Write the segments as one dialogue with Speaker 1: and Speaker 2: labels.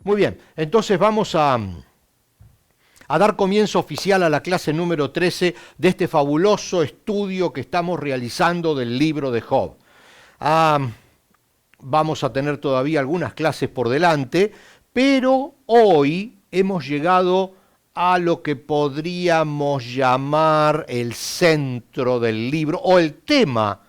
Speaker 1: Muy bien, entonces vamos a dar comienzo oficial a la clase número 13 de este fabuloso estudio que estamos realizando del libro de Job. Vamos a tener todavía algunas clases por delante, pero hoy hemos llegado a lo que podríamos llamar el centro del libro o el tema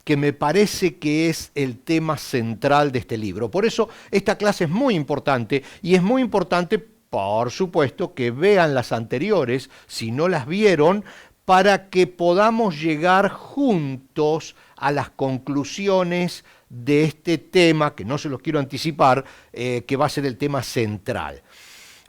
Speaker 1: que me parece que es el tema central de este libro. Por eso esta clase es muy importante y es muy importante, por supuesto, que vean las anteriores, si no las vieron, para que podamos llegar juntos a las conclusiones de este tema, que no se los quiero anticipar, que va a ser el tema central.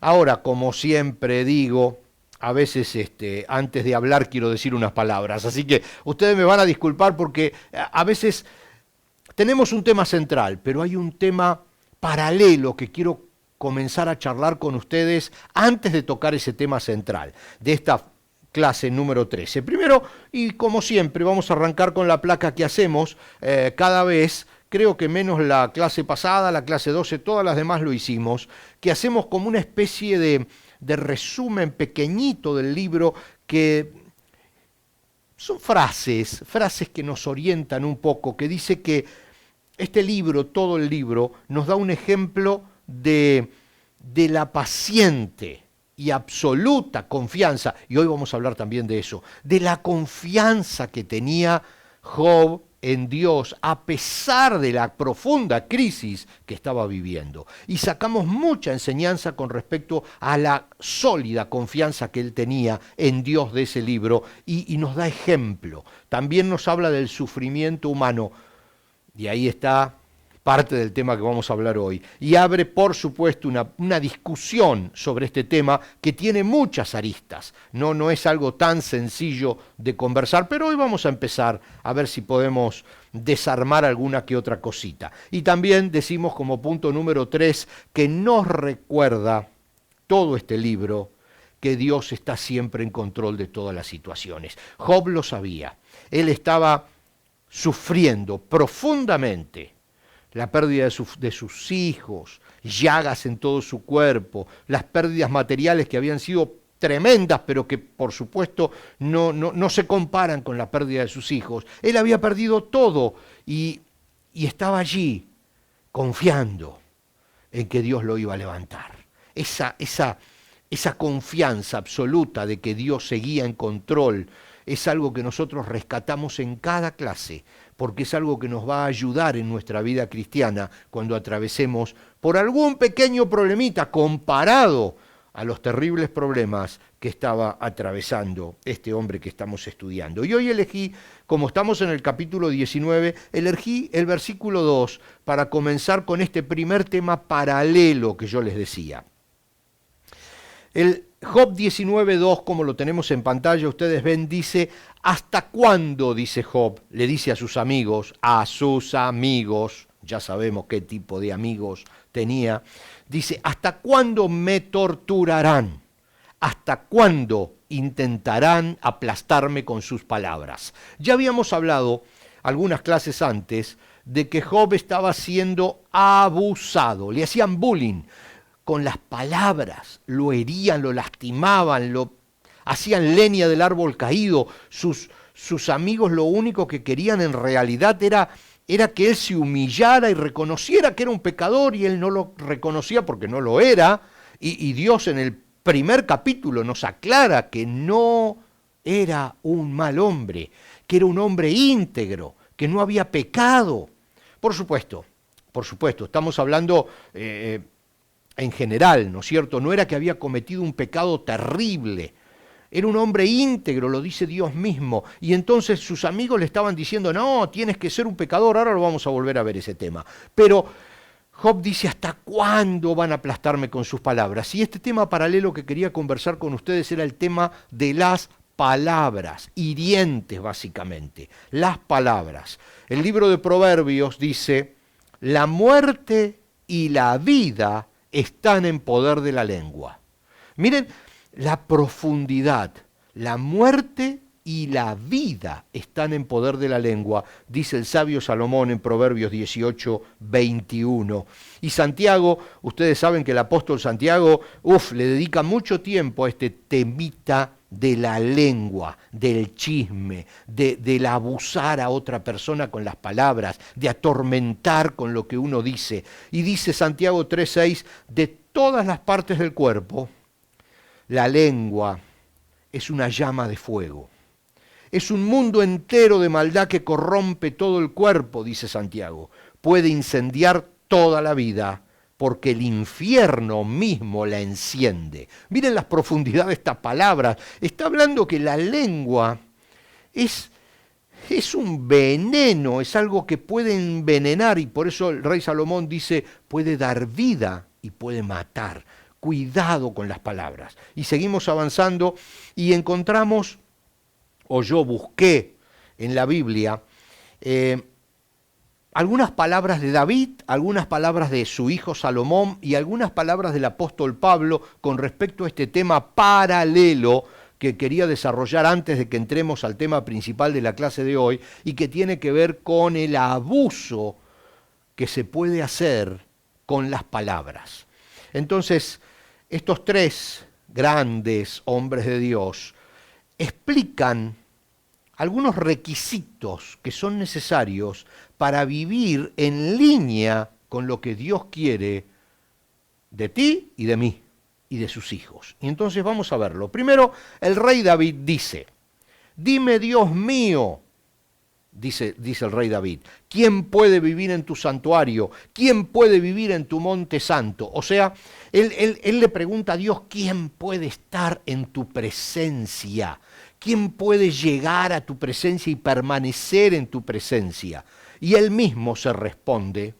Speaker 1: Ahora, como siempre digo, a veces antes de hablar quiero decir unas palabras, así que ustedes me van a disculpar porque a veces tenemos un tema central, pero hay un tema paralelo que quiero comenzar a charlar con ustedes antes de tocar ese tema central de esta clase número 13. Primero, y como siempre, vamos a arrancar con la placa que hacemos cada vez. Creo que menos la clase pasada, la clase 12, todas las demás lo hicimos, que hacemos como una especie de resumen pequeñito del libro, que son frases que nos orientan un poco, que dice que este libro, todo el libro, nos da un ejemplo de la paciente y absoluta confianza, y hoy vamos a hablar también de eso, de la confianza que tenía Job en Dios, a pesar de la profunda crisis que estaba viviendo. Y sacamos mucha enseñanza con respecto a la sólida confianza que él tenía en Dios de ese libro, y nos da ejemplo. También nos habla del sufrimiento humano, y ahí está parte del tema que vamos a hablar hoy. Y abre, por supuesto, una discusión sobre este tema que tiene muchas aristas. No es algo tan sencillo de conversar, pero hoy vamos a empezar a ver si podemos desarmar alguna que otra cosita. Y también decimos como punto número 3 que nos recuerda todo este libro que Dios está siempre en control de todas las situaciones. Job lo sabía. Él estaba sufriendo profundamente la pérdida de sus hijos, llagas en todo su cuerpo, las pérdidas materiales que habían sido tremendas, pero que por supuesto no se comparan con la pérdida de sus hijos. Él había perdido todo y estaba allí confiando en que Dios lo iba a levantar. Esa confianza absoluta de que Dios seguía en control es algo que nosotros rescatamos en cada clase, porque es algo que nos va a ayudar en nuestra vida cristiana cuando atravesemos por algún pequeño problemita comparado a los terribles problemas que estaba atravesando este hombre que estamos estudiando. Y hoy elegí, como estamos en el capítulo 19, elegí el versículo 2 para comenzar con este primer tema paralelo que yo les decía. El Job 19.2, como lo tenemos en pantalla, ustedes ven, dice, ¿hasta cuándo, dice Job, le dice a sus amigos, ya sabemos qué tipo de amigos tenía, dice, ¿hasta cuándo me torturarán? ¿Hasta cuándo intentarán aplastarme con sus palabras? Ya habíamos hablado algunas clases antes de que Job estaba siendo abusado, le hacían bullying. Con las palabras, lo herían, lo lastimaban, lo hacían leña del árbol caído. Sus amigos lo único que querían en realidad era que él se humillara y reconociera que era un pecador, y él no lo reconocía porque no lo era. Y Dios en el primer capítulo nos aclara que no era un mal hombre, que era un hombre íntegro, que no había pecado. Por supuesto, estamos hablando en general, ¿no es cierto? No era que había cometido un pecado terrible. Era un hombre íntegro, lo dice Dios mismo. Y entonces sus amigos le estaban diciendo, no, tienes que ser un pecador. Ahora lo vamos a volver a ver ese tema. Pero Job dice, ¿hasta cuándo van a aplastarme con sus palabras? Y este tema paralelo que quería conversar con ustedes era el tema de las palabras, hirientes básicamente. Las palabras. El libro de Proverbios dice, la muerte y la vida están en poder de la lengua. Miren la profundidad. La muerte y la vida están en poder de la lengua, dice el sabio Salomón en Proverbios 18, 21. Y Santiago, ustedes saben que el apóstol Santiago, le dedica mucho tiempo a este temita de la lengua, del chisme, del abusar a otra persona con las palabras, de atormentar con lo que uno dice. Y dice Santiago 3:6, de todas las partes del cuerpo, la lengua es una llama de fuego. Es un mundo entero de maldad que corrompe todo el cuerpo, dice Santiago. Puede incendiar toda la vida, porque el infierno mismo la enciende. Miren las profundidades de esta palabra. Está hablando que la lengua es un veneno, es algo que puede envenenar, y por eso el rey Salomón dice, puede dar vida y puede matar. Cuidado con las palabras. Y seguimos avanzando y encontramos, o yo busqué en la Biblia, algunas palabras de David, algunas palabras de su hijo Salomón y algunas palabras del apóstol Pablo con respecto a este tema paralelo que quería desarrollar antes de que entremos al tema principal de la clase de hoy, y que tiene que ver con el abuso que se puede hacer con las palabras. Entonces, estos tres grandes hombres de Dios explican algunos requisitos que son necesarios para vivir en línea con lo que Dios quiere de ti y de mí y de sus hijos. Y entonces vamos a verlo. Primero, el rey David dice, dime, Dios mío, dice el rey David, ¿quién puede vivir en tu santuario? ¿Quién puede vivir en tu monte santo? O sea, él le pregunta a Dios, ¿quién puede estar en tu presencia? ¿Quién puede llegar a tu presencia y permanecer en tu presencia? Y él mismo se responde,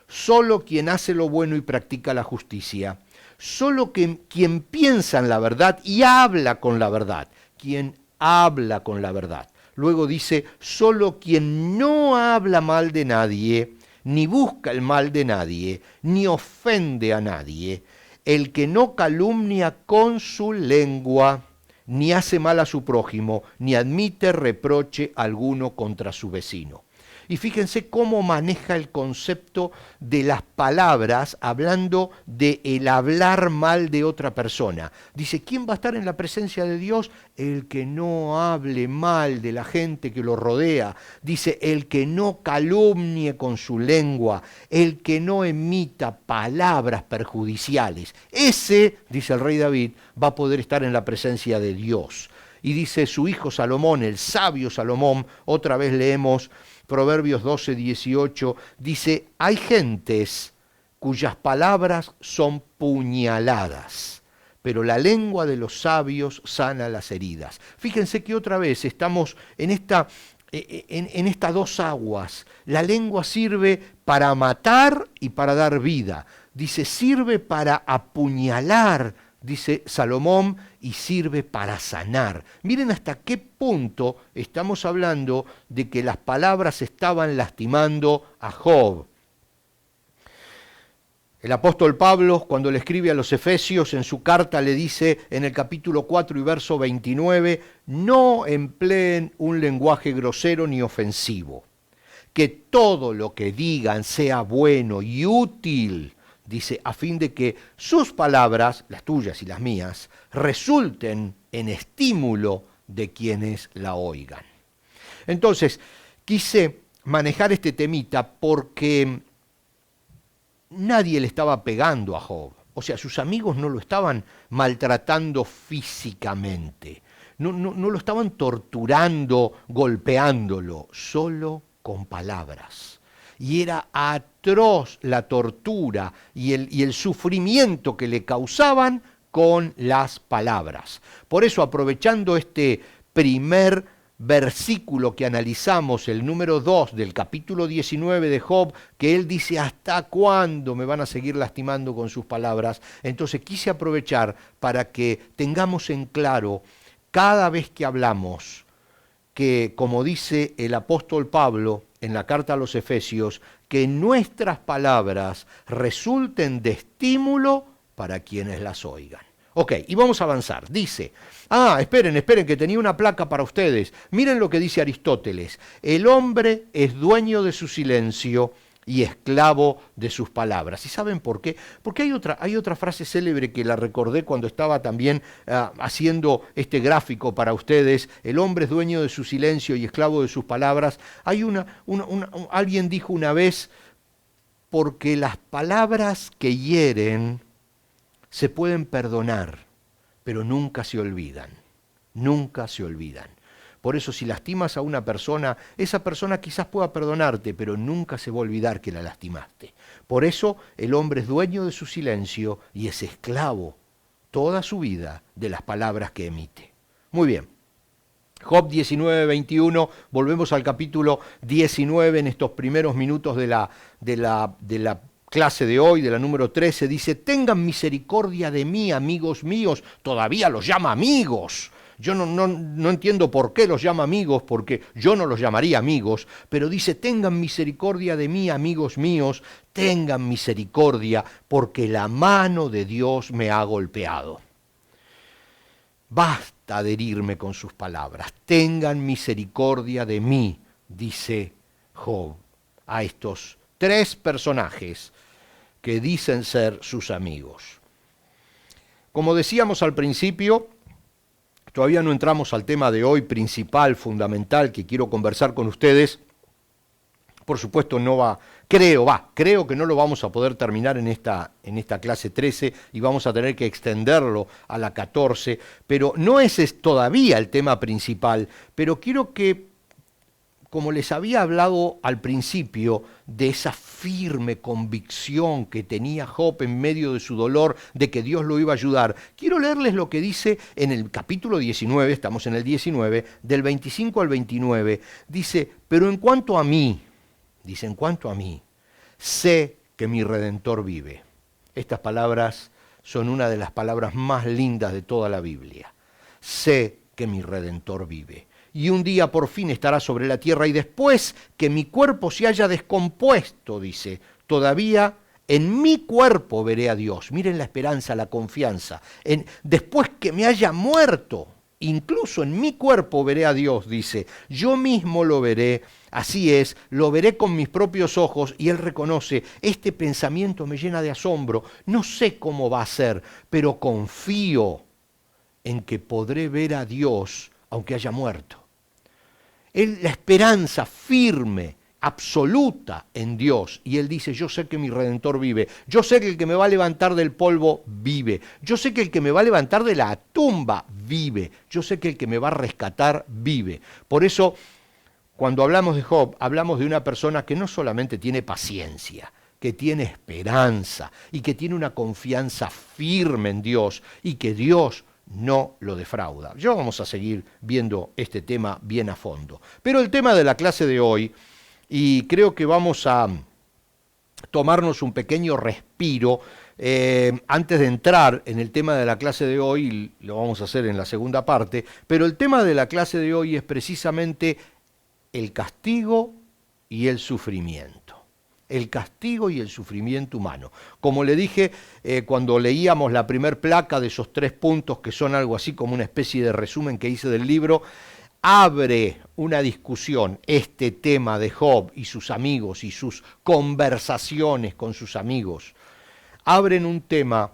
Speaker 1: solo quien hace lo bueno y practica la justicia, solo quien piensa en la verdad y habla con la verdad, quien habla con la verdad. Luego dice, solo quien no habla mal de nadie, ni busca el mal de nadie, ni ofende a nadie, el que no calumnia con su lengua, ni hace mal a su prójimo, ni admite reproche alguno contra su vecino. Y fíjense cómo maneja el concepto de las palabras, hablando de el hablar mal de otra persona. Dice, ¿quién va a estar en la presencia de Dios? El que no hable mal de la gente que lo rodea. Dice, el que no calumnie con su lengua, el que no emita palabras perjudiciales. Ese, dice el rey David, va a poder estar en la presencia de Dios. Y dice su hijo Salomón, el sabio Salomón, otra vez leemos Proverbios 12, 18, dice, hay gentes cuyas palabras son puñaladas, pero la lengua de los sabios sana las heridas. Fíjense que otra vez estamos en estas dos aguas. La lengua sirve para matar y para dar vida. Dice, sirve para apuñalar, dice Salomón, y sirve para sanar. Miren hasta qué punto estamos hablando de que las palabras estaban lastimando a Job. El apóstol Pablo, cuando le escribe a los Efesios, en su carta le dice en el capítulo 4 y verso 29, no empleen un lenguaje grosero ni ofensivo, que todo lo que digan sea bueno y útil, dice, a fin de que sus palabras, las tuyas y las mías, resulten en estímulo de quienes la oigan. Entonces, quise manejar este temita porque nadie le estaba pegando a Job. O sea, sus amigos no lo estaban maltratando físicamente, no lo estaban torturando, golpeándolo, solo con palabras. Y era atroz la tortura y el sufrimiento que le causaban con las palabras. Por eso, aprovechando este primer versículo que analizamos, el número 2 del capítulo 19 de Job, que él dice, ¿hasta cuándo me van a seguir lastimando con sus palabras? Entonces quise aprovechar para que tengamos en claro, cada vez que hablamos, que, como dice el apóstol Pablo en la carta a los Efesios, que nuestras palabras resulten de estímulo para quienes las oigan. Ok, y vamos a avanzar. Dice, esperen, que tenía una placa para ustedes. Miren lo que dice Aristóteles. El hombre es dueño de su silencio y esclavo de sus palabras. ¿Y saben por qué? Porque hay otra frase célebre que la recordé cuando estaba también haciendo este gráfico para ustedes. El hombre es dueño de su silencio y esclavo de sus palabras. Alguien dijo una vez, porque las palabras que hieren se pueden perdonar, pero nunca se olvidan, nunca se olvidan. Por eso si lastimas a una persona, esa persona quizás pueda perdonarte, pero nunca se va a olvidar que la lastimaste. Por eso el hombre es dueño de su silencio y es esclavo toda su vida de las palabras que emite. Muy bien. Job 19, 21, volvemos al capítulo 19 en estos primeros minutos de la clase de hoy, de la número 13, dice, tengan misericordia de mí, amigos míos. Todavía los llama amigos. Yo no entiendo por qué los llama amigos, porque yo no los llamaría amigos, pero dice, tengan misericordia de mí, amigos míos, tengan misericordia, porque la mano de Dios me ha golpeado. Basta de herirme con sus palabras, tengan misericordia de mí, dice Job a estos tres personajes que dicen ser sus amigos. Como decíamos al principio, todavía no entramos al tema de hoy principal, fundamental, que quiero conversar con ustedes. Por supuesto creo que no lo vamos a poder terminar en esta clase 13 y vamos a tener que extenderlo a la 14, pero no ese es todavía el tema principal, pero quiero que, como les había hablado al principio, de esa firme convicción que tenía Job en medio de su dolor de que Dios lo iba a ayudar, quiero leerles lo que dice en el capítulo 19, estamos en el 19, del 25 al 29, dice, pero en cuanto a mí, sé que mi Redentor vive. Estas palabras son una de las palabras más lindas de toda la Biblia. Sé que mi Redentor vive. Y un día por fin estará sobre la tierra, y después que mi cuerpo se haya descompuesto, dice, todavía en mi cuerpo veré a Dios. Miren la esperanza, la confianza. Después que me haya muerto, incluso en mi cuerpo veré a Dios, dice, yo mismo lo veré, así es, lo veré con mis propios ojos. Y él reconoce, este pensamiento me llena de asombro, no sé cómo va a ser, pero confío en que podré ver a Dios aunque haya muerto. La esperanza firme, absoluta en Dios. Y él dice, yo sé que mi Redentor vive. Yo sé que el que me va a levantar del polvo vive. Yo sé que el que me va a levantar de la tumba vive. Yo sé que el que me va a rescatar vive. Por eso, cuando hablamos de Job, hablamos de una persona que no solamente tiene paciencia, que tiene esperanza y que tiene una confianza firme en Dios y que Dios no lo defrauda. Ya vamos a seguir viendo este tema bien a fondo. Pero el tema de la clase de hoy, y creo que vamos a tomarnos un pequeño respiro antes de entrar en el tema de la clase de hoy, lo vamos a hacer en la segunda parte, pero el tema de la clase de hoy es precisamente el castigo y el sufrimiento. El castigo y el sufrimiento humano. Como le dije cuando leíamos la primer placa de esos 3 puntos, que son algo así como una especie de resumen que hice del libro, abre una discusión este tema de Job y sus amigos y sus conversaciones con sus amigos. Abren un tema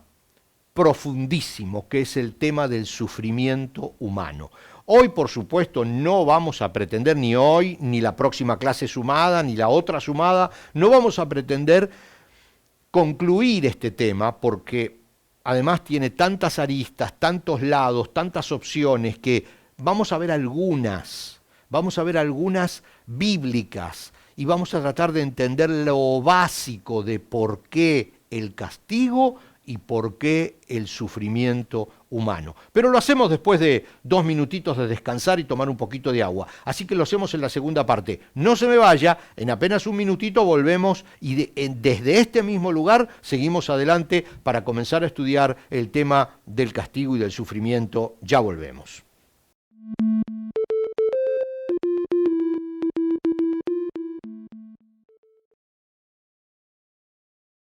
Speaker 1: profundísimo, que es el tema del sufrimiento humano. Hoy, por supuesto, no vamos a pretender, ni hoy, ni la próxima clase sumada, ni la otra sumada, no vamos a pretender concluir este tema, porque además tiene tantas aristas, tantos lados, tantas opciones, que vamos a ver algunas bíblicas, y vamos a tratar de entender lo básico de por qué el castigo y por qué el sufrimiento humano. Pero lo hacemos después de 2 minutitos de descansar y tomar un poquito de agua. Así que lo hacemos en la segunda parte. No se me vaya, en apenas un minutito volvemos y desde este mismo lugar seguimos adelante para comenzar a estudiar el tema del castigo y del sufrimiento. Ya volvemos.